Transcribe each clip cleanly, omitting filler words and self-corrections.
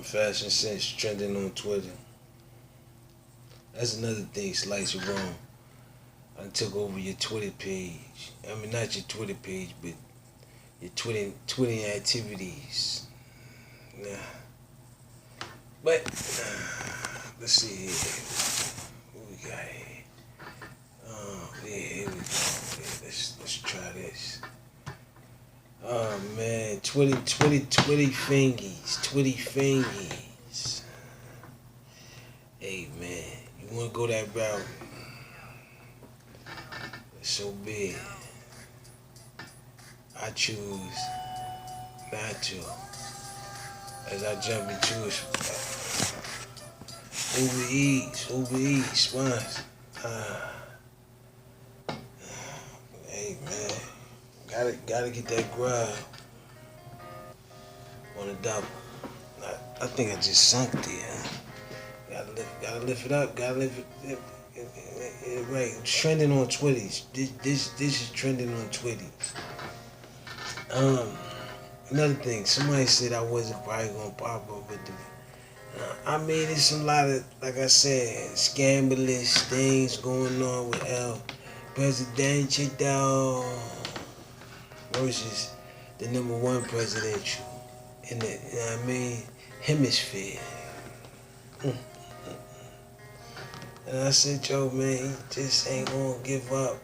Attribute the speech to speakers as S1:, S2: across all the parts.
S1: Fashion sense trending on Twitter. That's another thing, Slice of Wrong. I took over your Twitter page. I mean, not your Twitter page, but your Twitter activities. Nah. But, let's see here. What we got here? Yeah, here we go. Yeah, let's try this. Oh, man. Twitty fingies. Hey, man. You want to go that route? So be it. I choose not to. As I jump into it. Uber Eats, sponsor. Hey man, gotta get that grub on the double. I think I just sunk there. Gotta lift it up. Gotta lift it. Right, it's trending on Twitties. This is trending on Twitties. Another thing, somebody said I wasn't probably gonna pop up with the. I mean, there's a lot of, like I said, scandalous things going on with El Presidential versus the number one presidential in the, you know what I mean, hemisphere. And I said, yo, man, he just ain't gonna give up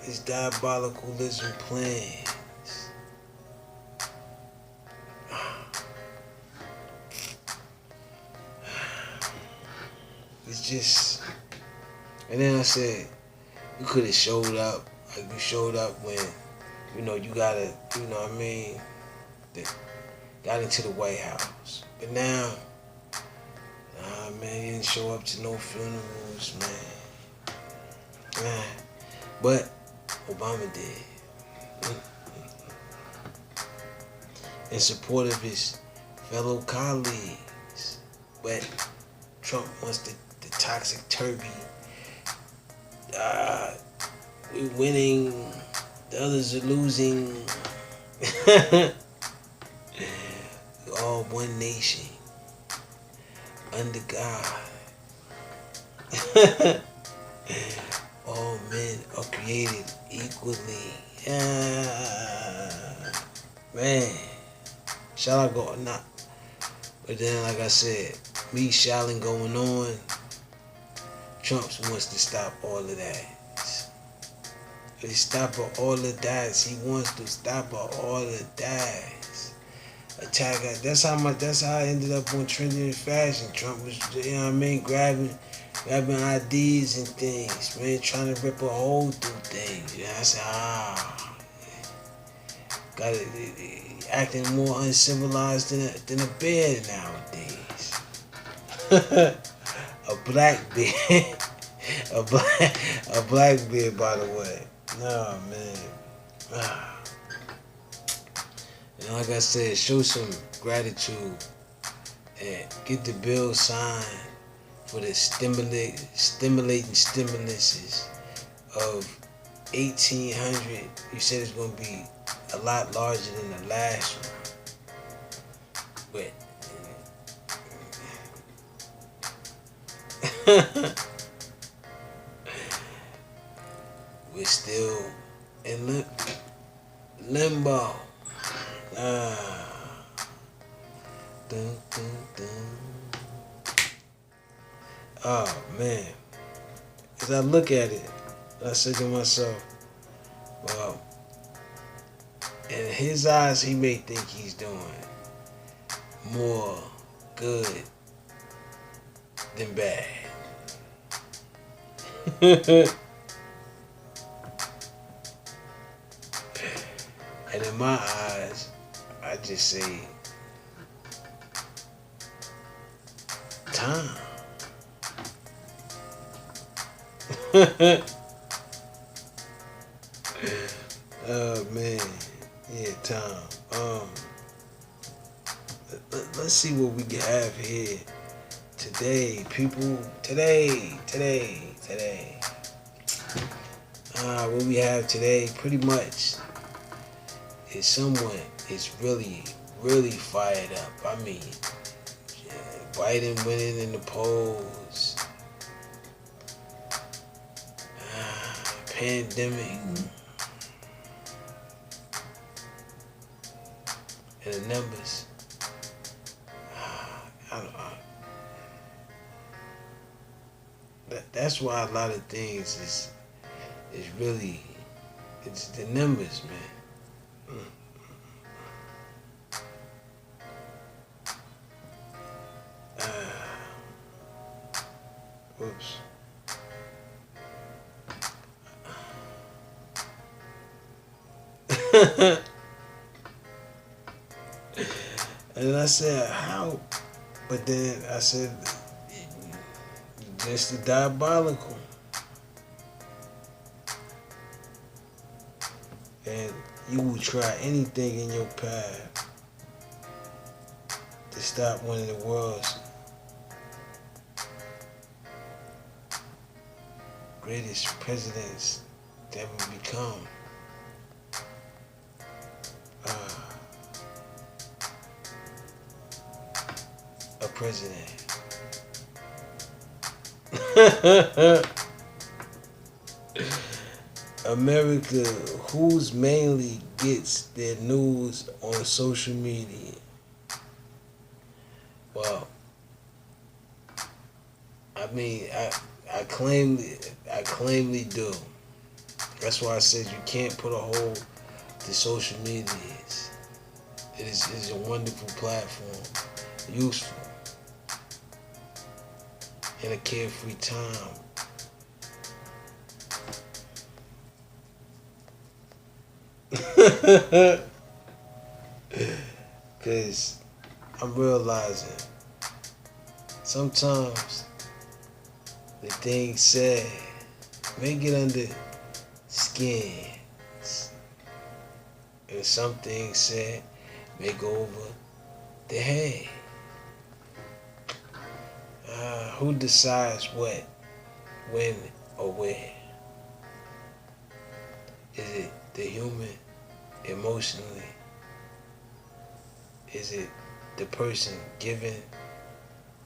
S1: his diabolicalism plan. It's just, and then I said, you could have showed up, like you showed up when, you know, you gotta, you know what I mean, got into the White House. But now, man, you didn't show up to no funerals, man. But Obama did. In support of his fellow colleagues. But Trump wants the toxic turvy. We're winning, the others are losing. We're all one nation under God. All men are created equally. Man, shall I go or not? But then, like I said, me shouting going on. Trump wants to stop all of that. He stop all of that. He wants to stop all of that. Attack. That's how I ended up on trending fashion. Trump was, you know what I mean, grabbing ideas and things, man, trying to rip a hole through things. You know, I said, got it, acting more uncivilized than a bear nowadays. A black bear, a black bear, by the way. No, man. And like I said, show some gratitude and get the bill signed for the stimulating stimuluses of 1,800. You said it's going to be a lot larger than the last one. But we're still in limbo. Dun, dun, dun. Oh man, as I look at it, I say to myself, well, in his eyes, he may think he's doing more good than bad. And in my eyes, I just say, time. Oh man, yeah, time. Let's see what we have here today, people. Today. What we have today, pretty much, is someone is really really fired up. I mean, Biden winning in the polls, pandemic, and the numbers. That's why a lot of things is really, it's the numbers, man. Whoops. And I said, how? But then I said, just the diabolical. And you will try anything in your path to stop one of the world's greatest presidents that will become. A president. America, who's mainly gets their news on social media? Well, I mean, I claimly do. That's why I said you can't put a hold to social media. It is a wonderful platform, useful in a carefree time. Because I'm realizing sometimes the things said may get under skins, and some things said may go over the head. Who decides what, when, or where? Is it the human emotionally? Is it the person giving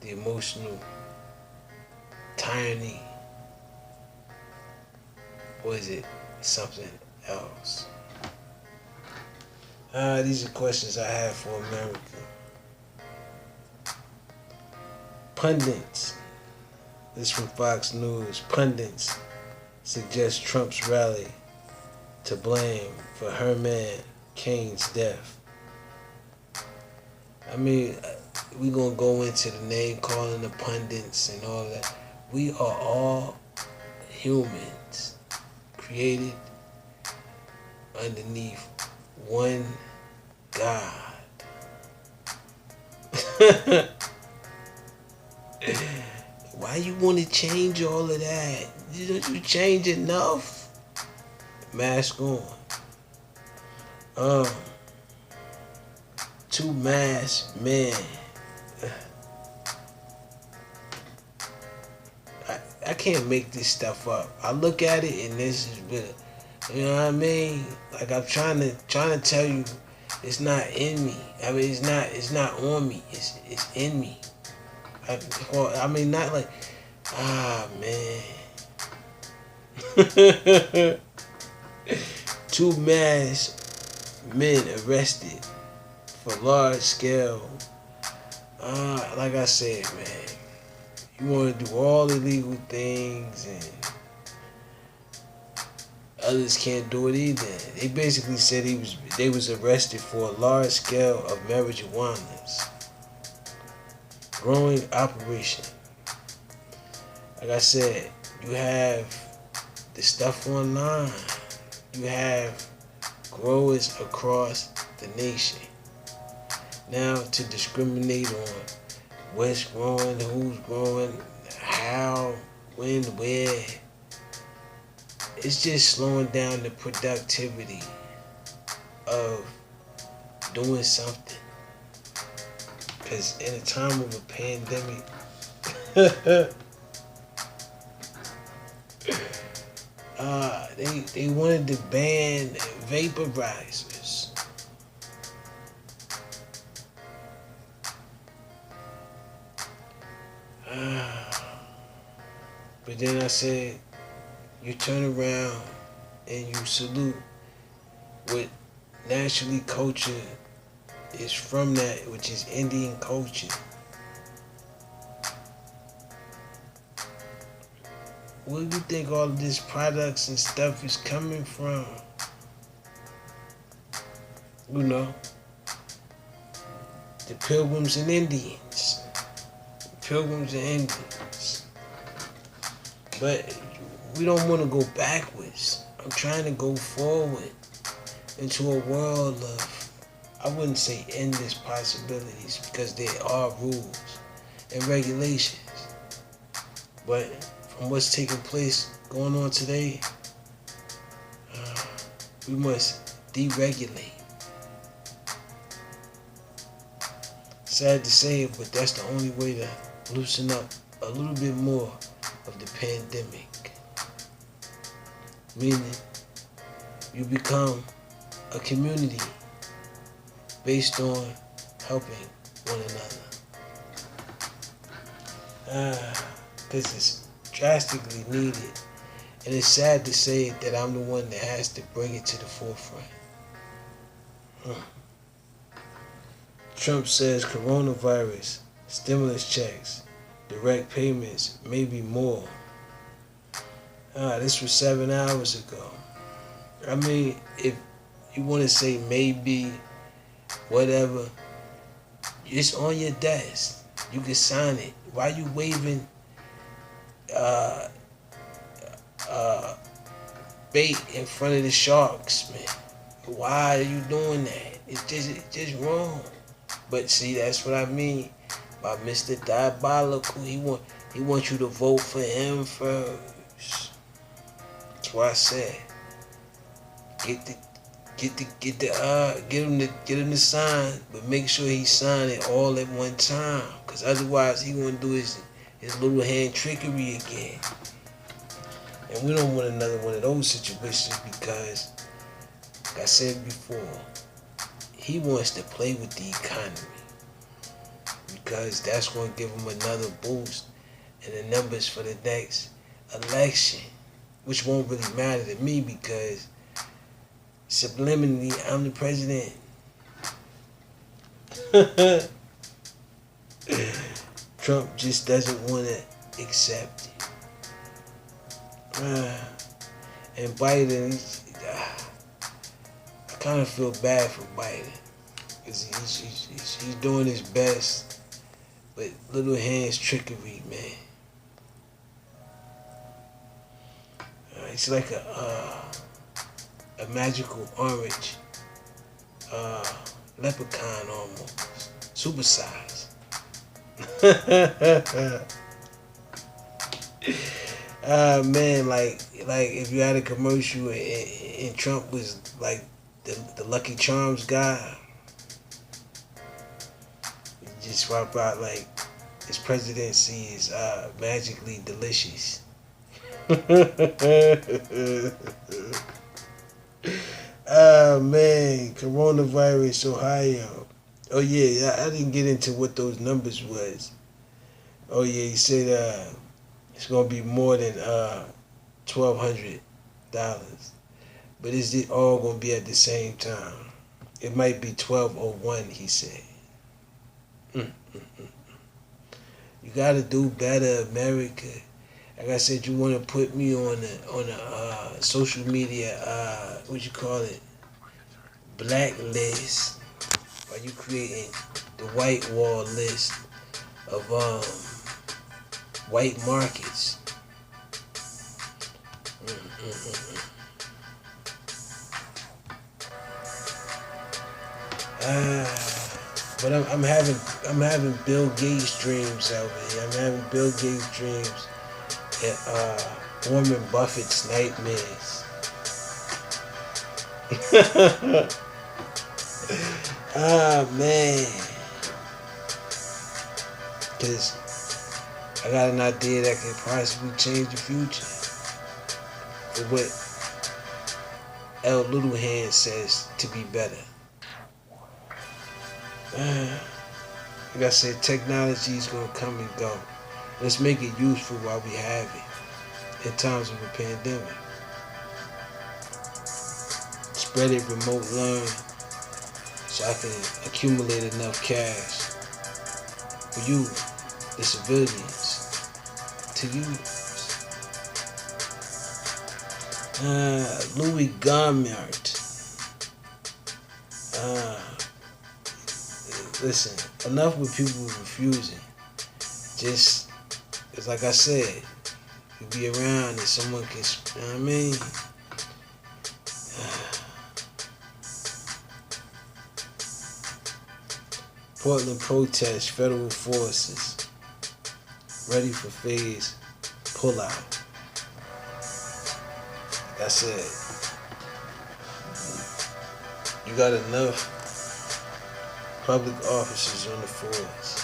S1: the emotional tyranny? Or is it something else? These are questions I have for America. Pundits. This from Fox News. Pundits suggest Trump's rally to blame for Herman Cain's death. I mean, we're going to go into the name calling the pundits and all that. We are all humans created underneath one God. Why you want to change all of that? Don't you change enough? Mask on. Two masked men. I can't make this stuff up. I look at it and this is real. You know what I mean? Like I'm trying to tell you, it's not in me. I mean, it's not on me. It's in me. I mean, not like, man. Two masked men arrested for large scale. Like I said, man, you want to do all illegal things and others can't do it either. They basically said they was arrested for a large scale of marijuana's growing operation. Like I said, you have the stuff online. You have growers across the nation. Now to discriminate on what's growing, who's growing, how, when, where, it's just slowing down the productivity of doing something. Because in a time of a pandemic, they wanted to ban vaporizers. But then I said, you turn around and you salute what naturally culture is from that, which is Indian culture. Where do you think all of these products and stuff is coming from? You know, the Pilgrims and Indians. Pilgrims and Indians. But we don't want to go backwards. I'm trying to go forward into a world of, I wouldn't say endless possibilities, because there are rules and regulations. But from what's taking place going on today, we must deregulate. Sad to say it, but that's the only way to loosen up a little bit more of the pandemic. Meaning, you become a community based on helping one another. Because it's drastically needed. And it's sad to say that I'm the one that has to bring it to the forefront. Trump says coronavirus, stimulus checks, direct payments, maybe more. This was 7 hours ago. I mean, if you want to say maybe, whatever, it's on your desk. You can sign it. Why you waving bait in front of the sharks, man? Why are you doing that? It's just wrong. But see, that's what I mean by Mr. Diabolical. He wants you to vote for him first. That's why I said, get him to sign, but make sure he sign it all at one time, cause otherwise he gonna do his little hand trickery again. And we don't want another one of those situations, because, like I said before, he wants to play with the economy, because that's going to give him another boost in the numbers for the next election, which won't really matter to me, because subliminally I'm the president. Trump just doesn't want to accept it. And Biden, I kind of feel bad for Biden, because he's doing his best, but little hands trickery, man. It's like a magical orange leprechaun almost, supersized. Man, like if you had a commercial and Trump was like the Lucky Charms guy, you just swap out like his presidency is magically delicious. Man, coronavirus, Ohio. Oh yeah, I didn't get into what those numbers was. Oh yeah, he said it's gonna be more than $1,200, but is it all gonna be at the same time? It might be 1201, he said. You gotta do better, America. Like I said, you want to put me on a social media, what you call it, blacklist, while you creating the white wall list of white markets. But I'm having Bill Gates dreams over here. I'm having Bill Gates dreams and Warren Buffett's nightmares. Man, because I got an idea that could possibly change the future for what L. Little Hand says to be better. Like I said, technology is going to come and go. Let's make it useful while we have it. in times of a pandemic. Spread it, remote learn, so I can accumulate enough cash for you, the civilians, to use. Louis Garmert. Listen, enough with people refusing. Just, it's like I said, you be around and someone can, you know what I mean? Portland protests, federal forces ready for phase pullout. Like I said, you got enough public officers on the force.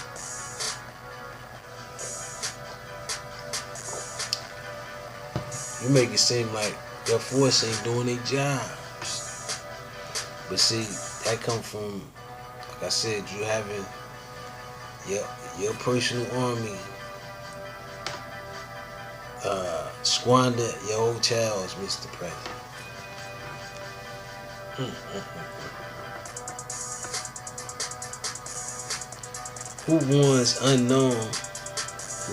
S1: You make it seem like your force ain't doing their jobs. But see, that come from, like I said, you having your personal army squander your hotels, Mr. President. Who warns unknown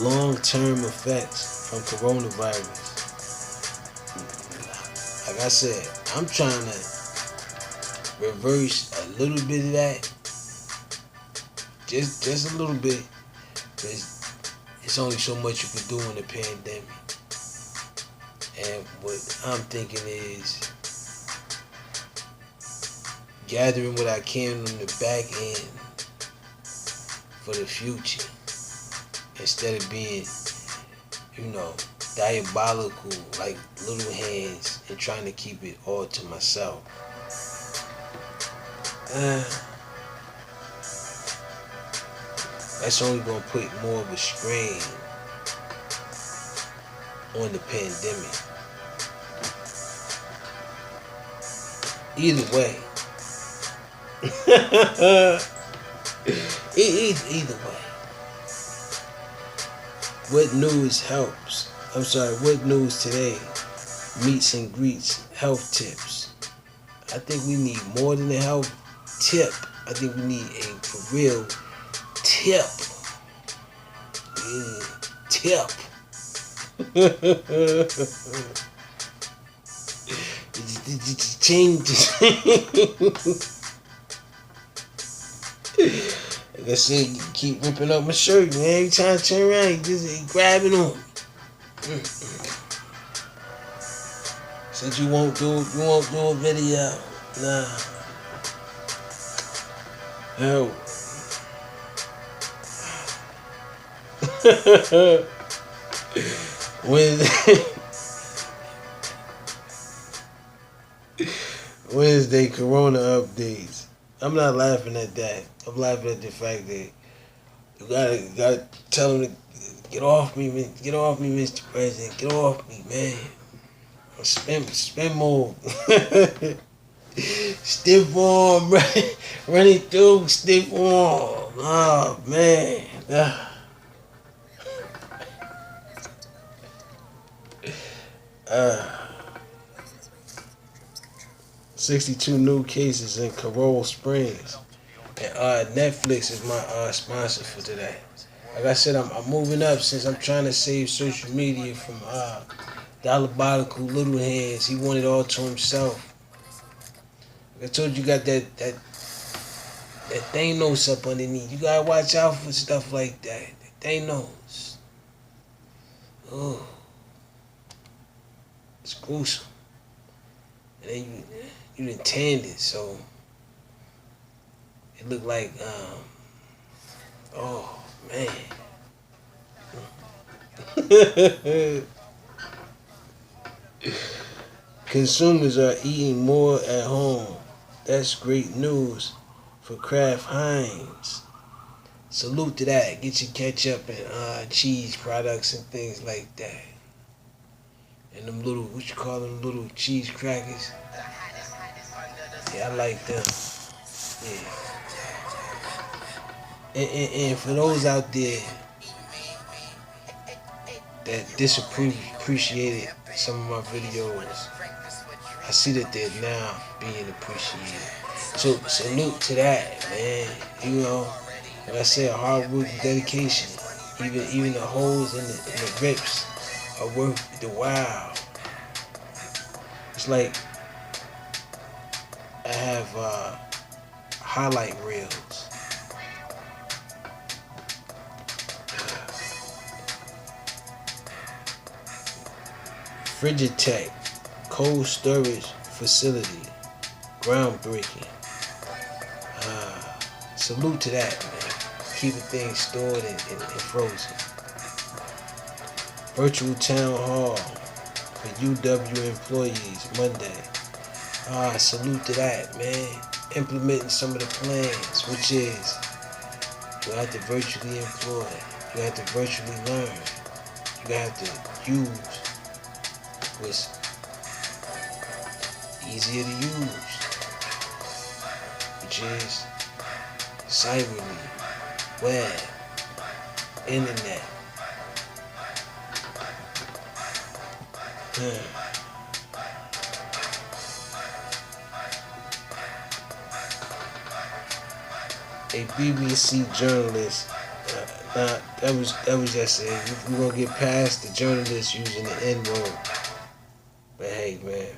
S1: long-term effects from coronavirus? Like I said, I'm trying to reverse a little bit of that. Just a little bit. Because it's only so much you can do in a pandemic. And what I'm thinking is gathering what I can on the back end for the future, instead of being, diabolical like little hands and trying to keep it all to myself. That's only gonna put more of a strain on the pandemic. Either way. Either way. What news helps? What news today? Meets and greets, health tips. I think we need more than a health tip. I think we need a for real tip. Tip. Change. Like I said, you keep ripping up my shirt, man. Every time I turn around, you just grabbing on me. Said you won't do a video. Nah. Hell. Wednesday Corona updates. I'm not laughing at that. I'm laughing at the fact that you gotta tell him to get off me, man. Get off me, Mr. President. Get off me, man. Spin more. Stiff arm, running through, stiff arm. Oh, man. 62 new cases in Coral Springs. And Netflix is my sponsor for today. Like I said, I'm moving up since I'm trying to save social media from diabolical little hands. He wanted all to himself. Like I told you, got that Thanos up underneath. You gotta watch out for stuff like that. Thanos. Oh, it's gruesome. And then you done tanned it, so it looked like, oh man. Consumers are eating more at home. That's great news for Kraft Heinz. Salute to that. Get your ketchup and cheese products and things like that. And them little, what you call them, little cheese crackers? Yeah, I like them. Yeah. And for those out there that appreciated some of my videos, I see that they're now being appreciated. So salute to that, man. You know, like I said, hard work and dedication. Even the holes and the rips are worth the while. It's like I have highlight reels. Frigitech cold storage facility, groundbreaking. Salute to that, man. Keeping things stored and frozen. Virtual town hall for UW employees Monday. Salute to that, man. Implementing some of the plans, which is you have to virtually employ, you have to virtually learn, you have to use what's easier to use, which is cyberly, web, internet. A BBC journalist, that was just it. We're gonna get past the journalist using the N-word. But hey, man,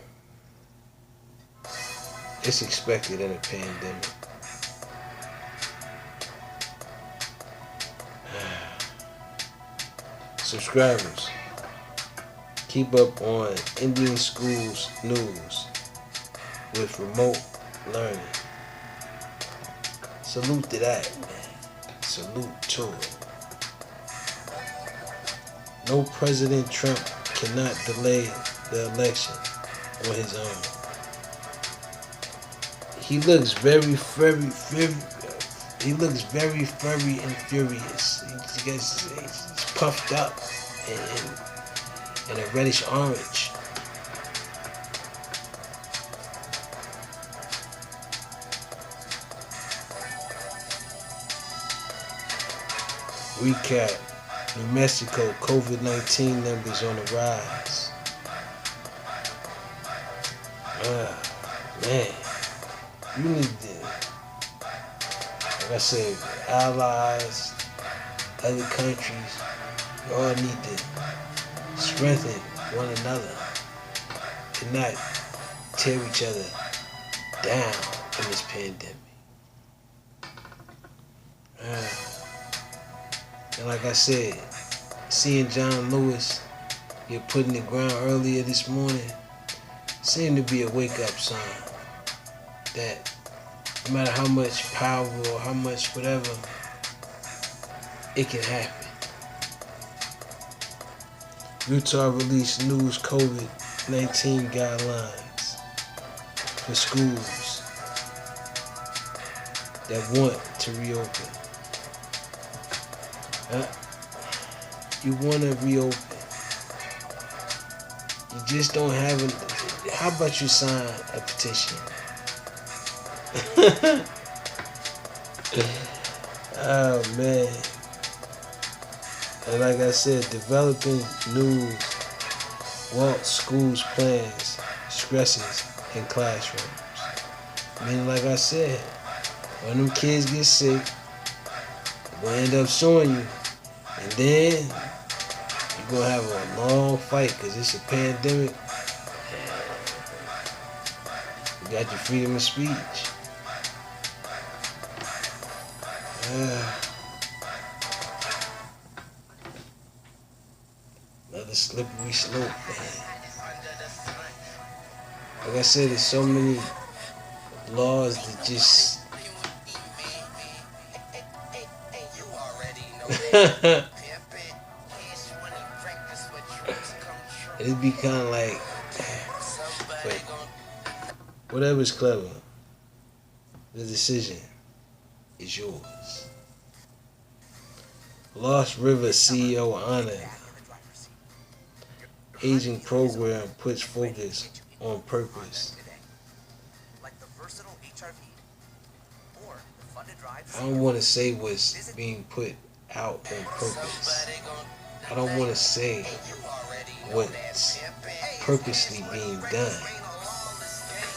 S1: it's expected in a pandemic. Subscribers, keep up on Indian schools news with remote learning. Salute to that, man. Salute to it. No, President Trump cannot delay the election on his own. He looks very and furious. He's puffed up and a reddish orange. Recap. New Mexico COVID-19 numbers on the rise. Man, you need to, like I said, allies, other countries, we all need to strengthen one another and not tear each other down in this pandemic. And like I said, seeing John Lewis get put in the ground earlier this morning seemed to be a wake-up sign that no matter how much power or how much whatever, it can happen. Utah released news COVID-19 guidelines for schools that want to reopen. You want to reopen. You just don't have a... How about you sign a petition? Oh, man. And like I said, developing new Walt schools plans, stresses in classrooms. I mean, like I said, when them kids get sick, they're going to end up suing you. And then you're going to have a long fight because it's a pandemic. You got your freedom of speech. Another slippery slope, man. Like I said, there's so many laws that just... It'd be kind of like, wait, whatever's clever, the decision is yours. Lost River CEO honored. Aging program puts focus on purpose. I don't want to say what's being put out on purpose. I don't want to say what's purposely being done.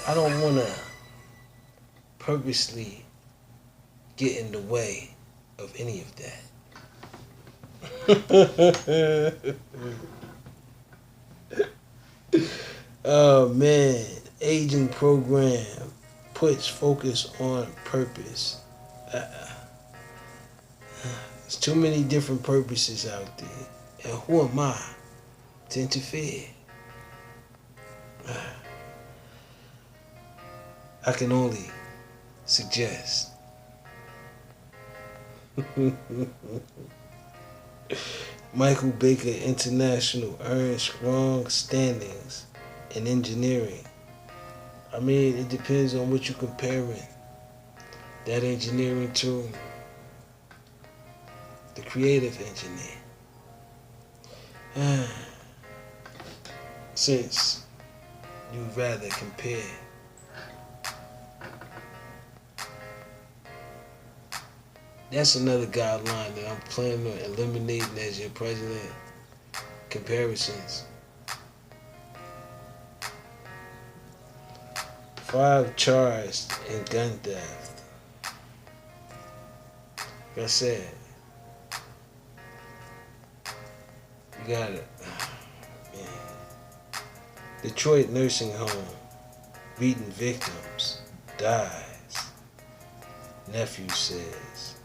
S1: I don't want to purposely get in the way of any of that. Oh man, aging program puts focus on purpose. There's too many different purposes out there, and who am I to interfere? I can only suggest. Michael Baker International earns strong standings in engineering. I mean, it depends on what you're comparing that engineering to. The creative engineer. Since you'd rather compare, that's another guideline that I'm planning on eliminating as your president. Comparisons. 5 charged in gun theft. Like I said, you got it. Man. Detroit nursing home. Beaten victims. Dies. Nephew says.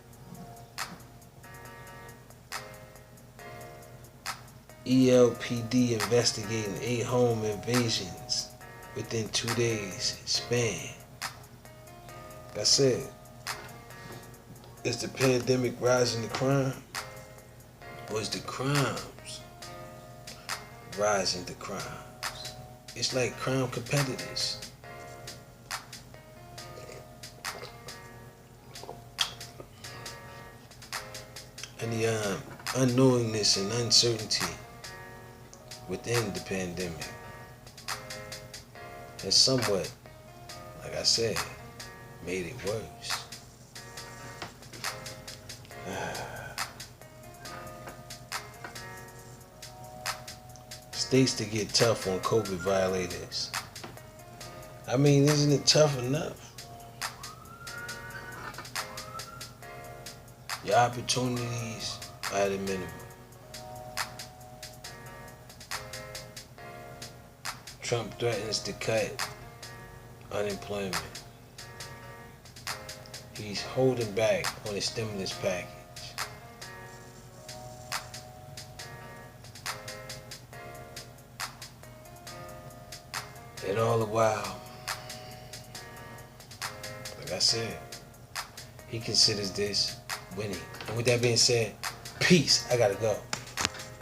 S1: ELPD investigating 8 home invasions within 2 days span. Like I said, is the pandemic rising the crime? Or is the crimes rising the crimes? It's like crime competitors. And the unknowingness and uncertainty within the pandemic has somewhat, like I said, made it worse. States to get tough on COVID violators. I mean, isn't it tough enough? Your opportunities are at a minimum. Trump threatens to cut unemployment. He's holding back on his stimulus package. And all the while, like I said, he considers this winning. And with that being said, peace. I gotta go.